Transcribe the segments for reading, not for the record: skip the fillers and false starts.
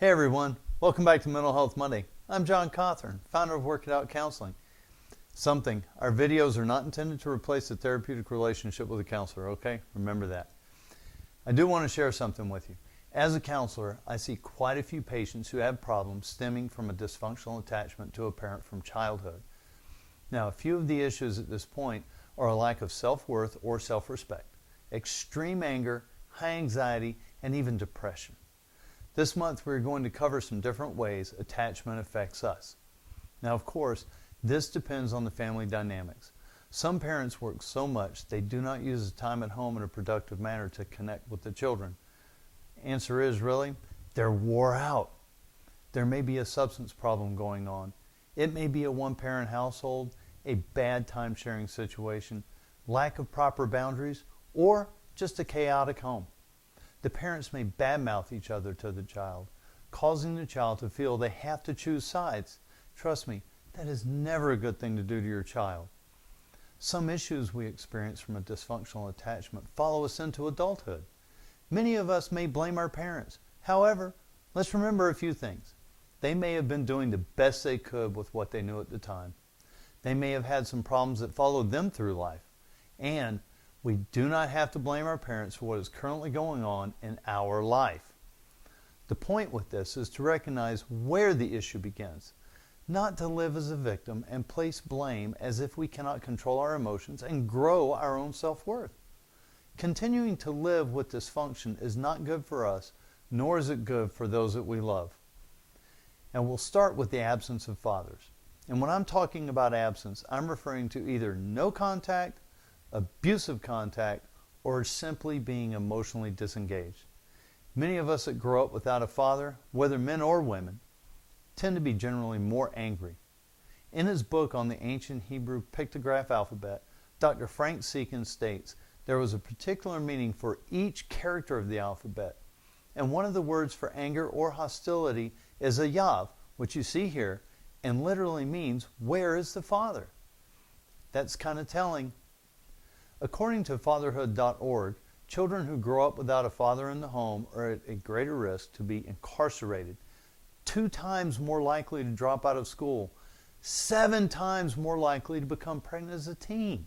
Hey everyone, welcome back to Mental Health Monday. I'm John Cawthorn, founder of Work It Out Counseling. Our videos are not intended to replace a therapeutic relationship with a counselor, okay? Remember that. I do want to share something with you. As a counselor, I see quite a few patients who have problems stemming from a dysfunctional attachment to a parent from childhood. Now, a few of the issues at this point are a lack of self-worth or self-respect, extreme anger, high anxiety, and even depression. This month we're going to cover some different ways attachment affects us. Now, of course, this depends on the family dynamics. Some parents work so much they do not use the time at home in a productive manner to connect with the children. Answer is, really, they're wore out. There may be a substance problem going on. It may be a one-parent household, a bad time-sharing situation, lack of proper boundaries, or just a chaotic home. The parents may badmouth each other to the child, causing the child to feel they have to choose sides. Trust me, that is never a good thing to do to your child. Some issues we experience from a dysfunctional attachment follow us into adulthood. Many of us may blame our parents. However, let's remember a few things. They may have been doing the best they could with what they knew at the time. They may have had some problems that followed them through life. And we do not have to blame our parents for what is currently going on in our life. The point with this is to recognize where the issue begins, not to live as a victim and place blame as if we cannot control our emotions and grow our own self-worth. Continuing to live with dysfunction is not good for us, nor is it good for those that we love. And we'll start with the absence of fathers. And when I'm talking about absence, I'm referring to either no contact, abusive contact, or simply being emotionally disengaged. Many of us that grow up without a father, whether men or women, tend to be generally more angry. In his book on the ancient Hebrew pictograph alphabet, Dr. Frank Seekins states there was a particular meaning for each character of the alphabet. And one of the words for anger or hostility is a yav, which you see here, and literally means, where is the father? That's kind of telling. According to fatherhood.org, children who grow up without a father in the home are at a greater risk to be incarcerated, 2 times more likely to drop out of school, 7 times more likely to become pregnant as a teen,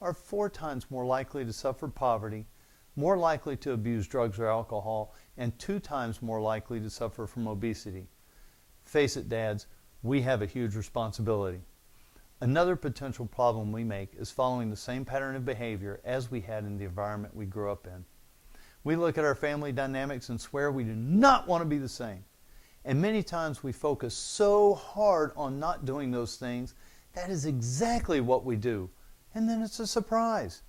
are 4 times more likely to suffer poverty, more likely to abuse drugs or alcohol, and 2 times more likely to suffer from obesity. Face it, dads, we have a huge responsibility. Another potential problem we make is following the same pattern of behavior as we had in the environment we grew up in. We look at our family dynamics and swear we do not want to be the same. And many times we focus so hard on not doing those things, that is exactly what we do. And then it's a surprise.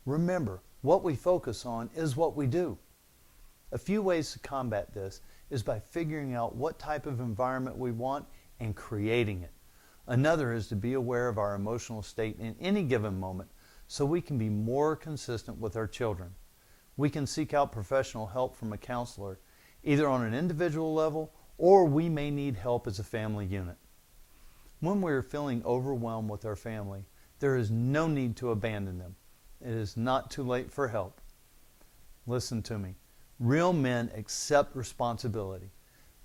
Remember, what we focus on is what we do. A few ways to combat this is by figuring out what type of environment we want and creating it. Another is to be aware of our emotional state in any given moment so we can be more consistent with our children. We can seek out professional help from a counselor, either on an individual level or we may need help as a family unit. When we are feeling overwhelmed with our family, there is no need to abandon them. It is not too late for help. Listen to me. Real men accept responsibility,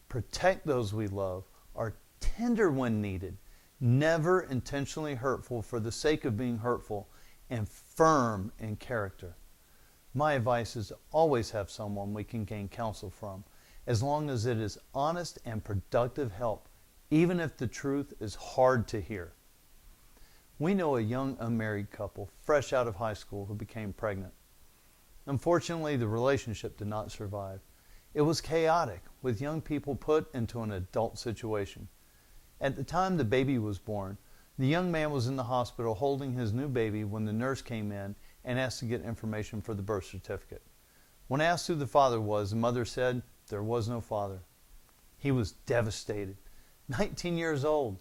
protect those we love, are tender when needed, never intentionally hurtful for the sake of being hurtful, and firm in character. My advice is to always have someone we can gain counsel from, as long as it is honest and productive help, even if the truth is hard to hear. We know a young unmarried couple fresh out of high school who became pregnant. Unfortunately, the relationship did not survive. It was chaotic, with young people put into an adult situation. At the time the baby was born, the young man was in the hospital holding his new baby when the nurse came in and asked to get information for the birth certificate. When asked who the father was, the mother said there was no father. He was devastated. 19 years old.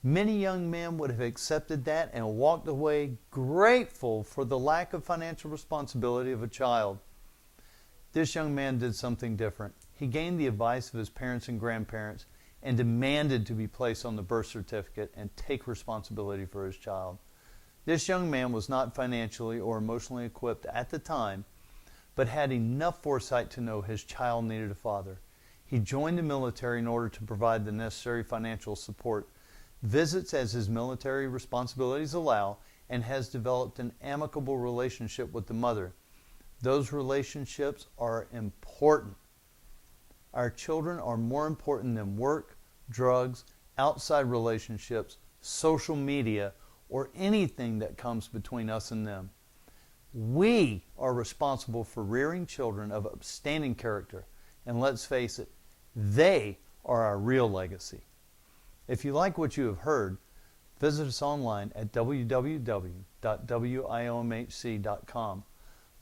Many young men would have accepted that and walked away grateful for the lack of financial responsibility of a child. This young man did something different. He gained the advice of his parents and grandparents and demanded to be placed on the birth certificate and take responsibility for his child. This young man was not financially or emotionally equipped at the time, but had enough foresight to know his child needed a father. He joined the military in order to provide the necessary financial support, visits as his military responsibilities allow, and has developed an amicable relationship with the mother. Those relationships are important. Our children are more important than work, drugs, outside relationships, social media, or anything that comes between us and them. We are responsible for rearing children of upstanding character, and let's face it, they are our real legacy. If you like what you have heard, visit us online at www.wiomhc.com.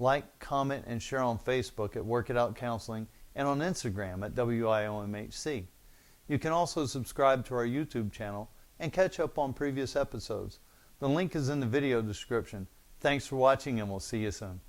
Like, comment, and share on Facebook at Work It Out Counseling and on Instagram at WIOMHC. You can also subscribe to our YouTube channel and catch up on previous episodes. The link is in the video description. Thanks for watching, and we'll see you soon.